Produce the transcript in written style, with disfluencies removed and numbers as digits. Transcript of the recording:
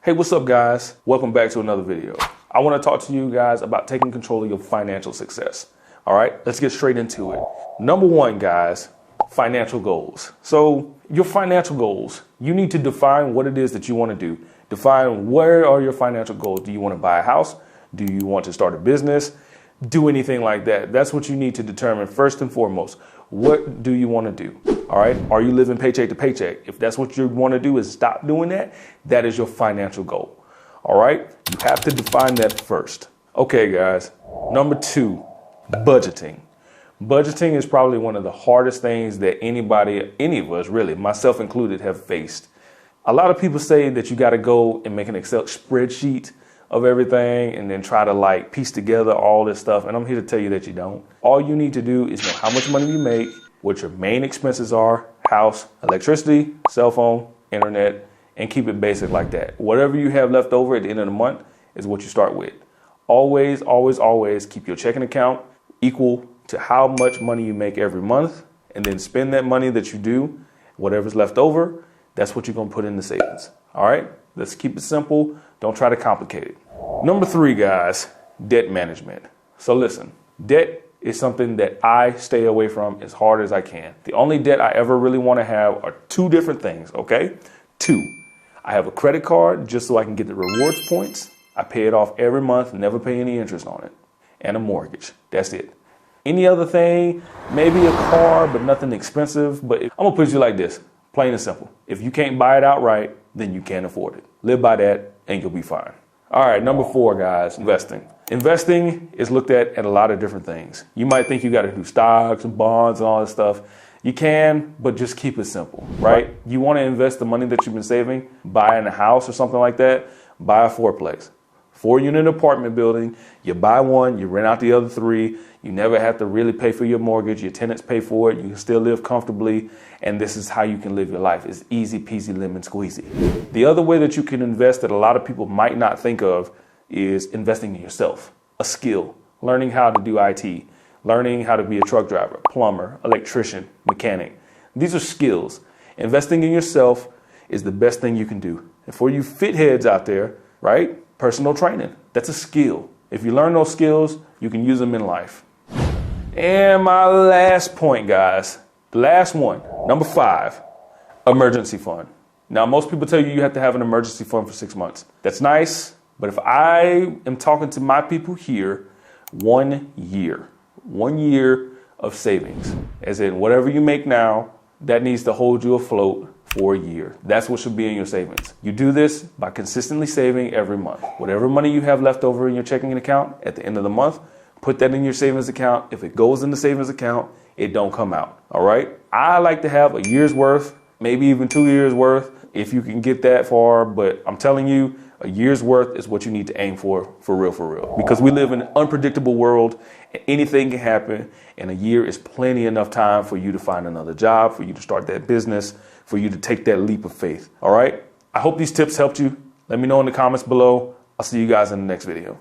Hey, what's up guys? Welcome back to another video. I want to talk to you guys about taking control of your financial success. All right, let's get straight into it. Number one, guys, financial goals. So your financial goals, you need to define what it is that you want to do. Define where are your financial goals. Do you want to buy a house? Do you want to start a business? Do anything like that. That's what you need to determine first and foremost. What do you want to do? All right. Are you living paycheck to paycheck? If that's what you want to do is stop doing that, that is your financial goal. All right. You have to define that first. Okay, guys. Number two, budgeting. Budgeting is probably one of the hardest things that any of us really, myself included, have faced. A lot of people say that you got to go and make an Excel spreadsheet of everything and then try to piece together all this stuff. And I'm here to tell you that you don't. All you need to do is know how much money you make, what your main expenses are, house, electricity, cell phone, internet, and keep it basic like that. Whatever you have left over at the end of the month is what you start with. Always, always, always keep your checking account equal to how much money you make every month, and then spend that money that you do, whatever's left over, that's what you're going to put in the savings. All right, let's keep it simple. Don't try to complicate it. Number three, guys, debt management. So listen, debt is something that I stay away from as hard as I can. The only debt I ever really want to have are two different things, okay? Two, I have a credit card just so I can get the rewards points. I pay it off every month, never pay any interest on it. And a mortgage, that's it. Any other thing, maybe a car, but nothing expensive. But I'm gonna put it like this, plain and simple. If you can't buy it outright, then you can't afford it. Live by that and you'll be fine. All right, number four, guys, investing. Investing is looked at a lot of different things. You might think you got to do stocks and bonds and all this stuff. You can, but just keep it simple, right? You want to invest the money that you've been saving, buying a house or something like that, buy a fourplex. 4-unit apartment building, you buy one, you rent out the other 3, you never have to really pay for your mortgage, your tenants pay for it, you can still live comfortably, and this is how you can live your life. It's easy peasy lemon squeezy. The other way that you can invest that a lot of people might not think of is investing in yourself, a skill, learning how to do IT, learning how to be a truck driver, plumber, electrician, mechanic. These are skills. Investing in yourself is the best thing you can do. And for you fit heads out there, right? Personal training, that's a skill. If you learn those skills, you can use them in life. And my last point, guys, the last one, number 5, emergency fund. Now, most people tell you have to have an emergency fund for 6 months. That's nice, but if I am talking to my people here, 1 year of savings, as in whatever you make now, that needs to hold you afloat for a year. That's what should be in your savings. You do this by consistently saving every month. Whatever money you have left over in your checking account at the end of the month, put that in your savings account. If it goes in the savings account, it don't come out. All right. I like to have a year's worth, maybe even 2 years worth, if you can get that far. But I'm telling you, a year's worth is what you need to aim for real. Because we live in an unpredictable world and anything can happen. And a year is plenty enough time for you to find another job, for you to start that business, for you to take that leap of faith. All right. I hope these tips helped you. Let me know in the comments below. I'll see you guys in the next video.